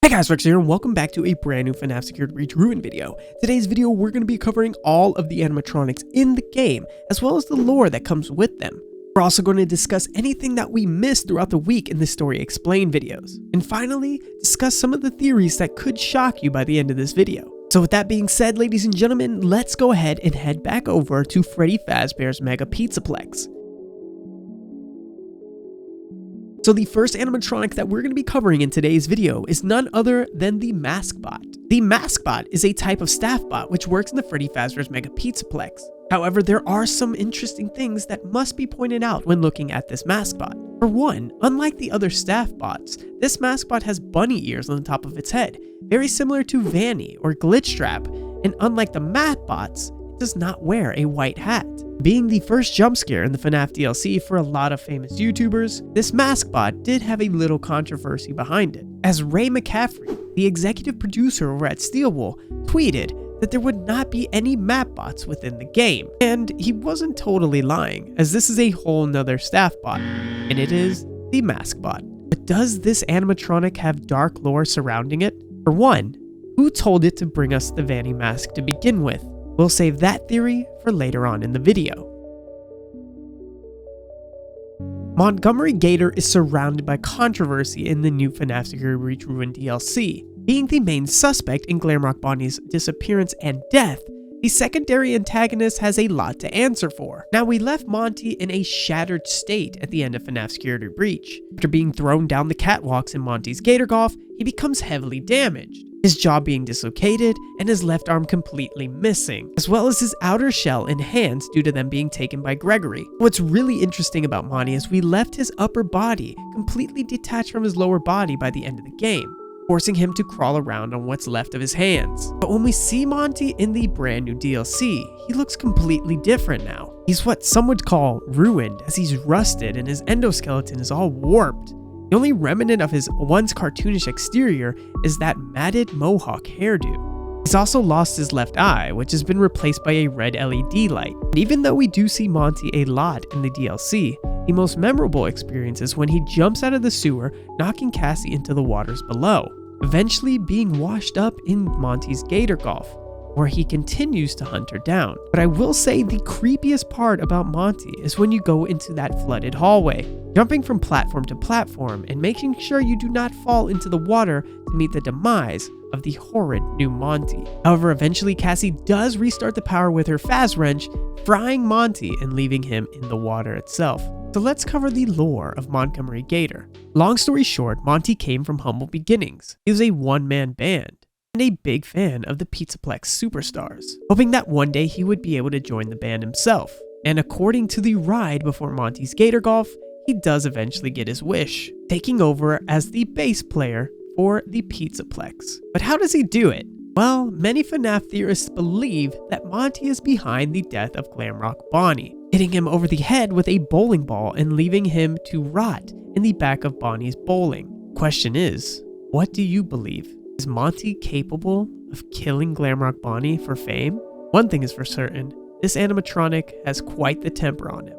Hey guys, Rexter here, and welcome back to a brand new Fnaf Secured Breach Ruin video. Today's video, we're going to be covering all of the animatronics in the game, as well as the lore that comes with them. We're also going to discuss anything that we missed throughout the week in the Story Explained videos. And finally, discuss some of the theories that could shock you by the end of this video. So with that being said, ladies and gentlemen, let's go ahead and head back over to Freddy Fazbear's Mega Pizzaplex. So the first animatronic that we're going to be covering in today's video is none other than the Mask Bot. The Mask Bot is a type of staff bot which works in the Freddy Fazbear's Mega Pizzaplex. However, there are some interesting things that must be pointed out when looking at this Mask Bot. For one, unlike the other staff bots, this Mask Bot has bunny ears on the top of its head, very similar to Vanny or Glitchtrap, and unlike the Matte Bots, it does not wear a white hat. Being the first jump scare in the Fnaf DLC for a lot of famous YouTubers, this Mask Bot did have a little controversy behind it, as Ray McCaffrey, the executive producer over at Steelwool, tweeted that there would not be any map bots within the game, and he wasn't totally lying, as this is a whole nother staff bot, and it is the Mask Bot. But does this animatronic have dark lore surrounding it? For one, who told it to bring us the Vanny mask to begin with? We'll save that theory for later on in the video. Montgomery Gator is surrounded by controversy in the new Fnaf Secured Breach Ruin DLC. Being the main suspect in Glamrock Bonnie's disappearance and death, the secondary antagonist has a lot to answer for. Now, we left Monty in a shattered state at the end of Fnaf Secured Breach. After being thrown down the catwalks in Monty's Gator Golf, he becomes heavily damaged, his jaw being dislocated and his left arm completely missing, as well as his outer shell and hands due to them being taken by Gregory. What's really interesting about Monty is we left his upper body completely detached from his lower body by the end of the game, forcing him to crawl around on what's left of his hands. But when we see Monty in the brand new DLC, he looks completely different now. He's what some would call ruined, as he's rusted and his endoskeleton is all warped. The only remnant of his once cartoonish exterior is that matted mohawk hairdo. He's also lost his left eye, which has been replaced by a red LED light. And even though we do see Monty a lot in the DLC, the most memorable experience is when he jumps out of the sewer, knocking Cassie into the waters below, eventually being washed up in Monty's Gator Golf, where he continues to hunt her down. But I will say the creepiest part about Monty is when you go into that flooded hallway, jumping from platform to platform and making sure you do not fall into the water to meet the demise of the horrid new Monty. However, eventually Cassie does restart the power with her Faz Wrench, frying Monty and leaving him in the water itself. So let's cover the lore of Montgomery Gator. Long story short, Monty came from humble beginnings. He was a one-man band and a big fan of the Pizzaplex superstars, hoping that one day he would be able to join the band himself. And according to the ride before Monty's Gator Golf, he does eventually get his wish, taking over as the bass player for the Pizzaplex. But how does he do it? Well, many FNAF theorists believe that Monty is behind the death of Glamrock Bonnie, hitting him over the head with a bowling ball and leaving him to rot in the back of Bonnie's bowling. Question is, what do you believe? Is Monty capable of killing Glamrock Bonnie for fame? One thing is for certain, this animatronic has quite the temper on him.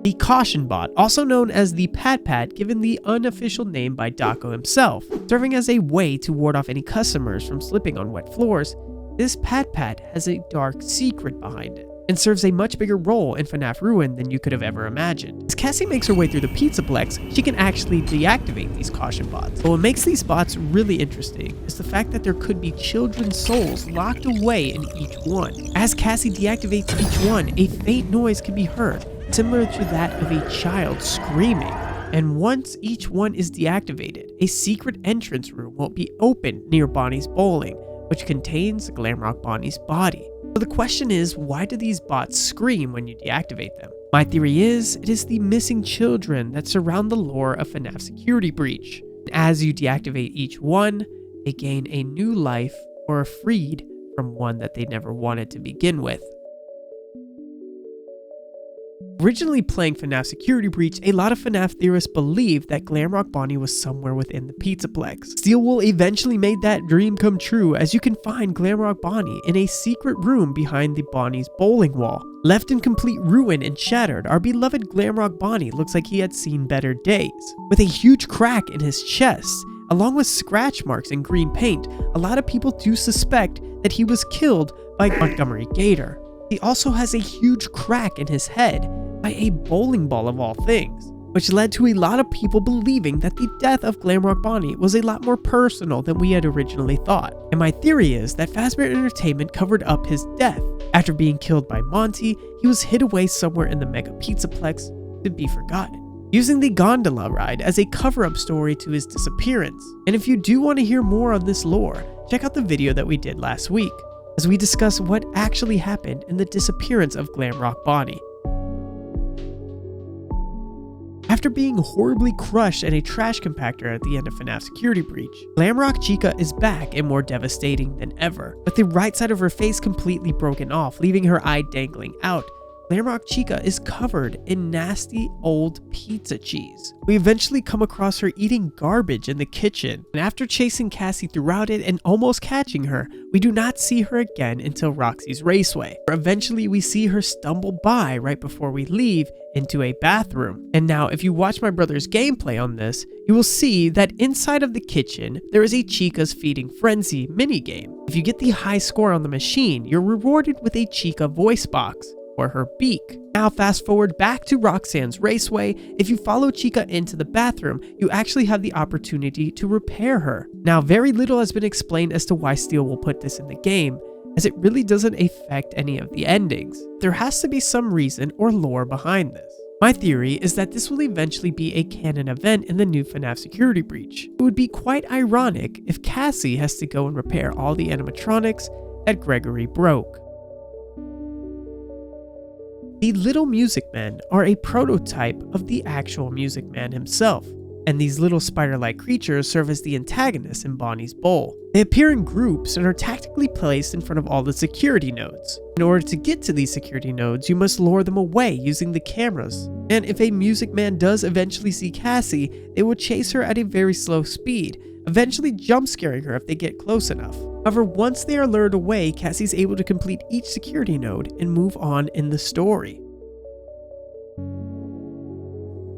The Caution Bot, also known as the Pat Pat, given the unofficial name by Daco himself, serving as a way to ward off any customers from slipping on wet floors, this Pat Pat has a dark secret behind it, and serves a much bigger role in FNAF Ruin than you could have ever imagined. As Cassie makes her way through the Pizzaplex, she can actually deactivate these Caution Bots. But what makes these bots really interesting is the fact that there could be children's souls locked away in each one. As Cassie deactivates each one, a faint noise can be heard, similar to that of a child screaming. And once each one is deactivated, a secret entrance room will be opened near Bonnie's bowling, which contains Glamrock Bonnie's body. So the question is, why do these bots scream when you deactivate them? My theory is, it is the missing children that surround the lore of Fnaf Security Breach. As you deactivate each one, they gain a new life or are freed from one that they never wanted to begin with. Originally playing Fnaf Security Breach, a lot of Fnaf theorists believed that Glamrock Bonnie was somewhere within the Pizzaplex. Steelwool eventually made that dream come true, as you can find Glamrock Bonnie in a secret room behind the Bonnie's bowling wall. Left in complete ruin and shattered, our beloved Glamrock Bonnie looks like he had seen better days. With a huge crack in his chest, along with scratch marks and green paint, a lot of people do suspect that he was killed by Montgomery Gator. He also has a huge crack in his head by a bowling ball of all things, which led to a lot of people believing that the death of Glamrock Bonnie was a lot more personal than we had originally thought. And my theory is that Fazbear Entertainment covered up his death. After being killed by Monty, he was hid away somewhere in the Mega Pizzaplex to be forgotten, using the gondola ride as a cover-up story to his disappearance. And if you do want to hear more on this lore, check out the video that we did last week, as we discuss what actually happened in the disappearance of Glamrock Bonnie. After being horribly crushed in a trash compactor at the end of Fnaf Security Breach, Glamrock Chica is back and more devastating than ever, with the right side of her face completely broken off, leaving her eye dangling out. Glamrock Chica is covered in nasty old pizza cheese. We eventually come across her eating garbage in the kitchen, and after chasing Cassie throughout it and almost catching her, we do not see her again until Roxy's Raceway, where eventually we see her stumble by right before we leave into a bathroom. And now if you watch my brother's gameplay on this, you will see that inside of the kitchen, there is a Chica's Feeding Frenzy minigame. If you get the high score on the machine, you're rewarded with a Chica voice box, or her beak. Now fast forward back to Roxanne's Raceway. If you follow Chica into the bathroom, you actually have the opportunity to repair her. Now very little has been explained as to why Steel will put this in the game, as it really doesn't affect any of the endings. There has to be some reason or lore behind this. My theory is that this will eventually be a canon event in the new Fnaf Security Breach. It would be quite ironic if Cassie has to go and repair all the animatronics that Gregory broke. The little Music Men are a prototype of the actual Music Man himself, and these little spider-like creatures serve as the antagonists in Bonnie's bowl. They appear in groups and are tactically placed in front of all the security nodes. In order to get to these security nodes, you must lure them away using the cameras. And if a Music Man does eventually see Cassie, they will chase her at a very slow speed, eventually jump scaring her if they get close enough. However, once they are lured away, Cassie's able to complete each security node and move on in the story.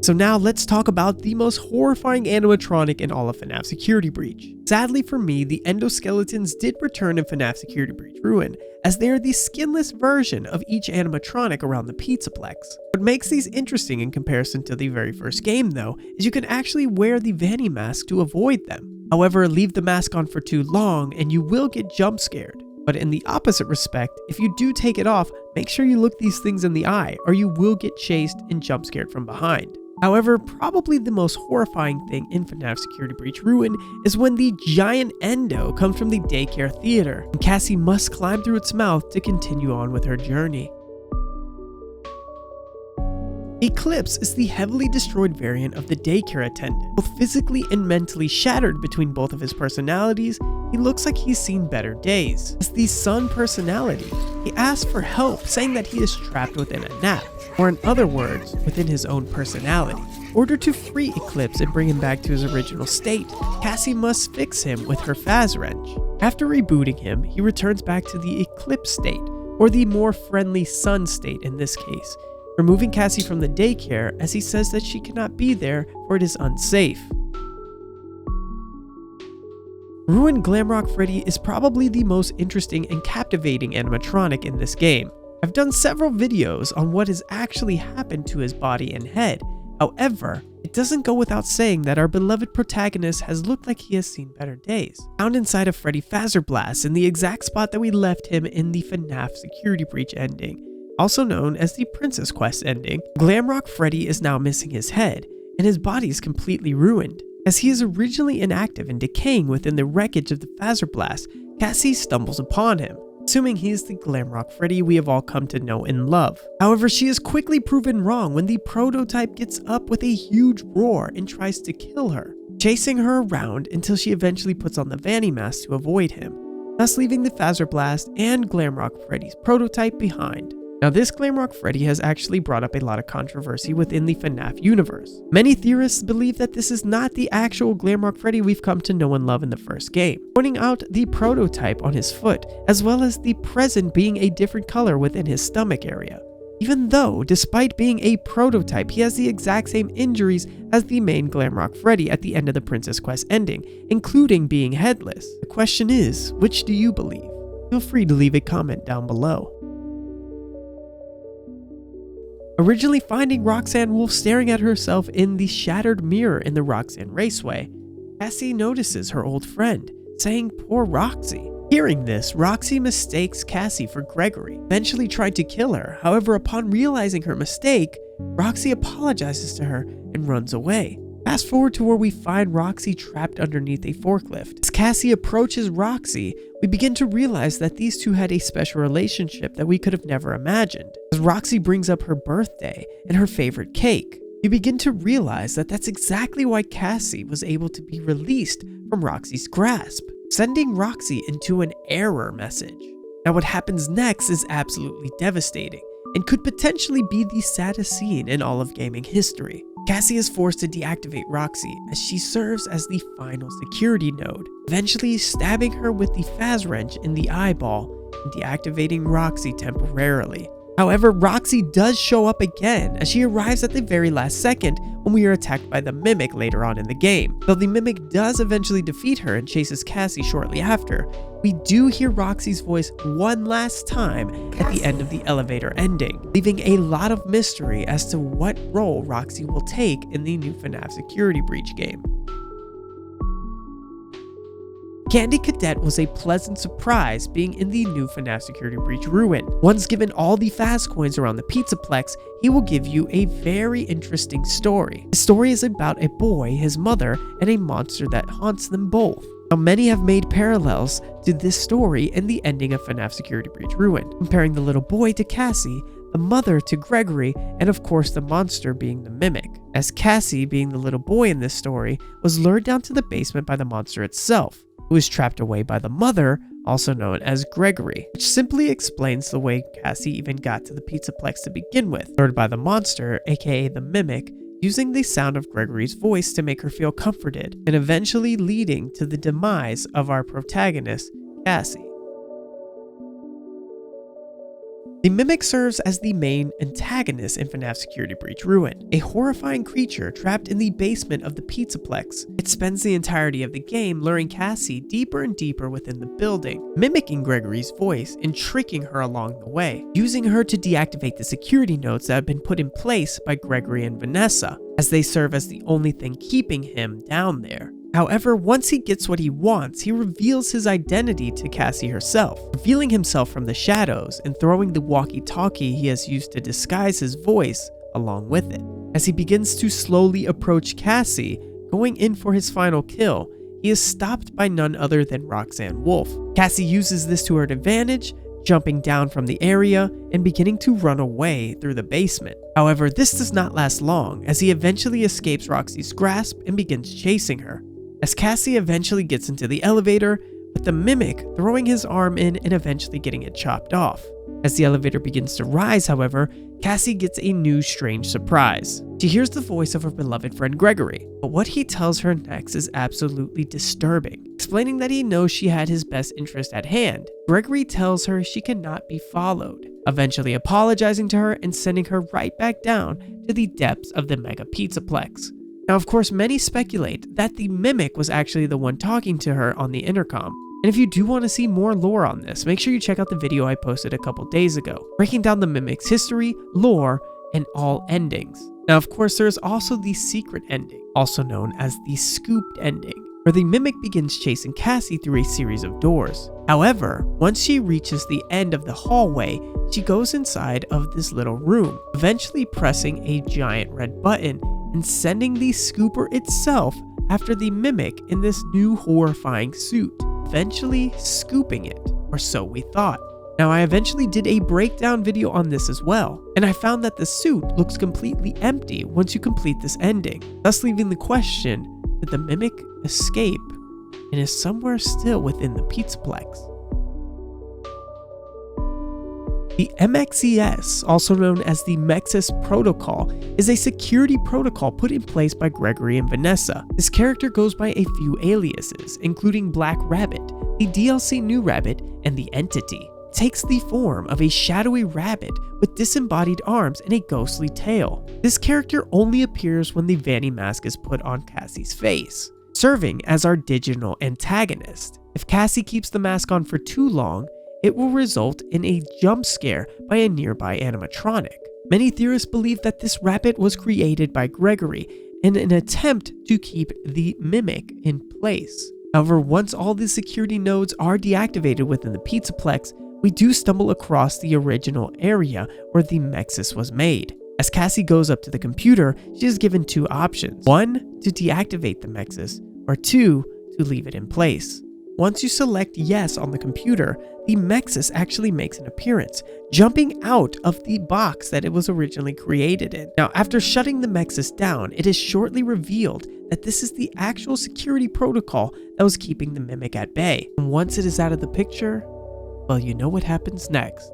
So now let's talk about the most horrifying animatronic in all of Fnaf Security Breach. Sadly for me, the endoskeletons did return in Fnaf Security Breach Ruin, as they are the skinless version of each animatronic around the Pizzaplex. What makes these interesting in comparison to the very first game though, is you can actually wear the Vanny mask to avoid them. However, leave the mask on for too long and you will get jump scared. But in the opposite respect, if you do take it off, make sure you look these things in the eye or you will get chased and jump scared from behind. However, probably the most horrifying thing in Fnaf Security Breach Ruin is when the giant Endo comes from the daycare theater, and Cassie must climb through its mouth to continue on with her journey. Eclipse is the heavily destroyed variant of the daycare attendant. Both physically and mentally shattered between both of his personalities, he looks like he's seen better days. As the Sun personality, he asks for help, saying that he is trapped within a nap, or in other words, within his own personality. In order to free Eclipse and bring him back to his original state, Cassie must fix him with her Faz Wrench. After rebooting him, he returns back to the Eclipse state, or the more friendly Sun state in this case, removing Cassie from the daycare as he says that she cannot be there for it is unsafe. Ruined Glamrock Freddy is probably the most interesting and captivating animatronic in this game. I've done several videos on what has actually happened to his body and head. However, it doesn't go without saying that our beloved protagonist has looked like he has seen better days. Found inside of Freddy Fazerblast in the exact spot that we left him in the Fnaf Security Breach ending, also known as the Princess Quest ending, Glamrock Freddy is now missing his head, and his body is completely ruined. As he is originally inactive and decaying within the wreckage of the Fazerblast, Cassie stumbles upon him, assuming he is the Glamrock Freddy we have all come to know and love. However, she is quickly proven wrong when the prototype gets up with a huge roar and tries to kill her, chasing her around until she eventually puts on the Vanny mask to avoid him, thus leaving the Fazerblast and Glamrock Freddy's prototype behind. Now, this Glamrock Freddy has actually brought up a lot of controversy within the Fnaf universe. Many theorists believe that this is not the actual Glamrock Freddy we've come to know and love in the first game, pointing out the prototype on his foot, as well as the present being a different color within his stomach area. Even though, despite being a prototype, he has the exact same injuries as the main Glamrock Freddy at the end of the Princess Quest ending, including being headless. The question is, which do you believe? Feel free to leave a comment down below. Originally finding Roxanne Wolf staring at herself in the shattered mirror in the Roxanne Raceway, Cassie notices her old friend, saying, "Poor Roxy." Hearing this, Roxy mistakes Cassie for Gregory, eventually trying to kill her. However, upon realizing her mistake, Roxy apologizes to her and runs away. Fast forward to where we find Roxy trapped underneath a forklift. As Cassie approaches Roxy, we begin to realize that these two had a special relationship that we could have never imagined. As Roxy brings up her birthday and her favorite cake, we begin to realize that that's exactly why Cassie was able to be released from Roxy's grasp, sending Roxy into an error message. Now, what happens next is absolutely devastating and could potentially be the saddest scene in all of gaming history. Cassie is forced to deactivate Roxy as she serves as the final security node, eventually stabbing her with the Faz wrench in the eyeball and deactivating Roxy temporarily. However, Roxy does show up again as she arrives at the very last second when we are attacked by the Mimic later on in the game. Though the Mimic does eventually defeat her and chases Cassie shortly after, we do hear Roxy's voice one last time at the end of the elevator ending, leaving a lot of mystery as to what role Roxy will take in the new Fnaf Security Breach game. Candy Cadet was a pleasant surprise being in the new Fnaf Security Breach Ruin. Once given all the fast coins around the Pizzaplex, he will give you a very interesting story. The story is about a boy, his mother, and a monster that haunts them both. Now, many have made parallels to this story in the ending of Fnaf Security Breach Ruin, comparing the little boy to Cassie, the mother to Gregory, and of course the monster being the Mimic, as Cassie, being the little boy in this story, was lured down to the basement by the monster itself, who was trapped away by the mother, also known as Gregory, which simply explains the way Cassie even got to the Pizzaplex to begin with, lured by the monster, aka the Mimic, using the sound of Gregory's voice to make her feel comforted, and eventually leading to the demise of our protagonist, Cassie. The Mimic serves as the main antagonist in Fnaf Security Breach Ruin, a horrifying creature trapped in the basement of the Pizzaplex. It spends the entirety of the game luring Cassie deeper and deeper within the building, mimicking Gregory's voice and tricking her along the way, using her to deactivate the security nodes that have been put in place by Gregory and Vanessa, as they serve as the only thing keeping him down there. However, once he gets what he wants, he reveals his identity to Cassie herself, revealing himself from the shadows and throwing the walkie-talkie he has used to disguise his voice along with it. As he begins to slowly approach Cassie, going in for his final kill, he is stopped by none other than Roxanne Wolf. Cassie uses this to her advantage, jumping down from the area and beginning to run away through the basement. However, this does not last long, as he eventually escapes Roxy's grasp and begins chasing her, as Cassie eventually gets into the elevator, with the Mimic throwing his arm in and eventually getting it chopped off. As the elevator begins to rise, however, Cassie gets a new strange surprise. She hears the voice of her beloved friend Gregory, but what he tells her next is absolutely disturbing, explaining that he knows she had his best interest at hand. Gregory tells her she cannot be followed, eventually apologizing to her and sending her right back down to the depths of the Mega Pizzaplex. Now, of course, many speculate that the Mimic was actually the one talking to her on the intercom. And if you do want to see more lore on this, make sure you check out the video I posted a couple days ago, breaking down the Mimic's history, lore, and all endings. Now, of course, there is also the secret ending, also known as the scooped ending, where the Mimic begins chasing Cassie through a series of doors. However, once she reaches the end of the hallway, she goes inside of this little room, eventually pressing a giant red button and sending the scooper itself after the Mimic in this new horrifying suit, eventually scooping it, or so we thought. Now, I eventually did a breakdown video on this as well, and I found that the suit looks completely empty once you complete this ending, thus leaving the question, did the Mimic escape and is somewhere still within the Pizzaplex? The MXES, also known as the MXES protocol, is a security protocol put in place by Gregory and Vanessa. This character goes by a few aliases, including Black Rabbit, the DLC New Rabbit, and the Entity. It takes the form of a shadowy rabbit with disembodied arms and a ghostly tail. This character only appears when the Vanny mask is put on Cassie's face, serving as our digital antagonist. If Cassie keeps the mask on for too long, it will result in a jump scare by a nearby animatronic. Many theorists believe that this rabbit was created by Gregory in an attempt to keep the mimic in place. However, once all the security nodes are deactivated within the Pizzaplex, we do stumble across the original area where the MXES was made. As Cassie goes up to the computer, she is given two options. 1, to deactivate the MXES, or 2, to leave it in place. Once you select yes on the computer, the MXES actually makes an appearance, jumping out of the box that it was originally created in. Now, after shutting the MXES down, it is shortly revealed that this is the actual security protocol that was keeping the mimic at bay. And once it is out of the picture, well, you know what happens next.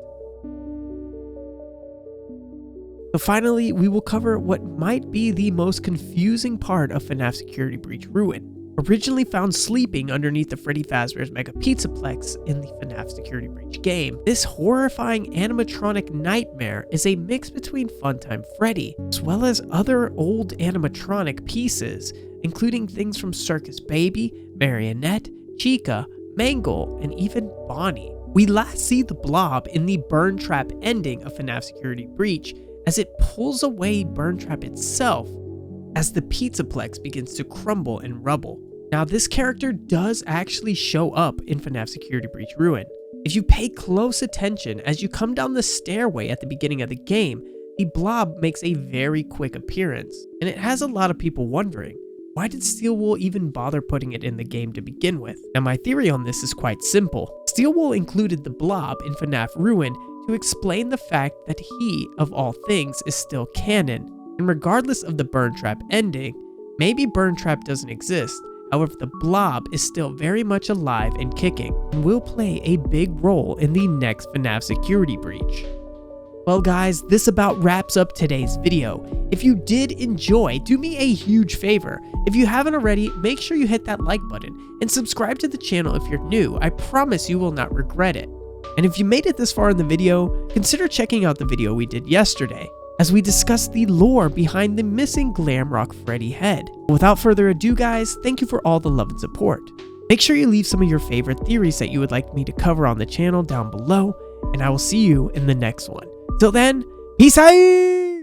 So finally, we will cover what might be the most confusing part of FNAF Security Breach Ruin. Originally found sleeping underneath the Freddy Fazbear's Mega Pizzaplex in the FNAF Security Breach game, this horrifying animatronic nightmare is a mix between Funtime Freddy, as well as other old animatronic pieces, including things from Circus Baby, Marionette, Chica, Mangle, and even Bonnie. We last see the Blob in the Burn Trap ending of FNAF Security Breach, as it pulls away Burn Trap itself as the Pizzaplex begins to crumble and rubble. Now, this character does actually show up in FNAF Security Breach Ruin. If you pay close attention as you come down the stairway at the beginning of the game, the Blob makes a very quick appearance, and it has a lot of people wondering, why did Steelwool even bother putting it in the game to begin with? Now, my theory on this is quite simple. Steelwool included the Blob in FNAF Ruin to explain the fact that he, of all things, is still canon. And regardless of the Burn Trap ending, maybe Burn Trap doesn't exist, however the Blob is still very much alive and kicking, and will play a big role in the next FNAF Security Breach. Well guys, this about wraps up today's video. If you did enjoy, do me a huge favor. If you haven't already, make sure you hit that like button, and subscribe to the channel if you're new. I promise you will not regret it. And if you made it this far in the video, consider checking out the video we did yesterday, as we discuss the lore behind the missing Glamrock Freddy head. Without further ado guys, thank you for all the love and support. Make sure you leave some of your favorite theories that you would like me to cover on the channel down below, and I will see you in the next one. Till then, peace out!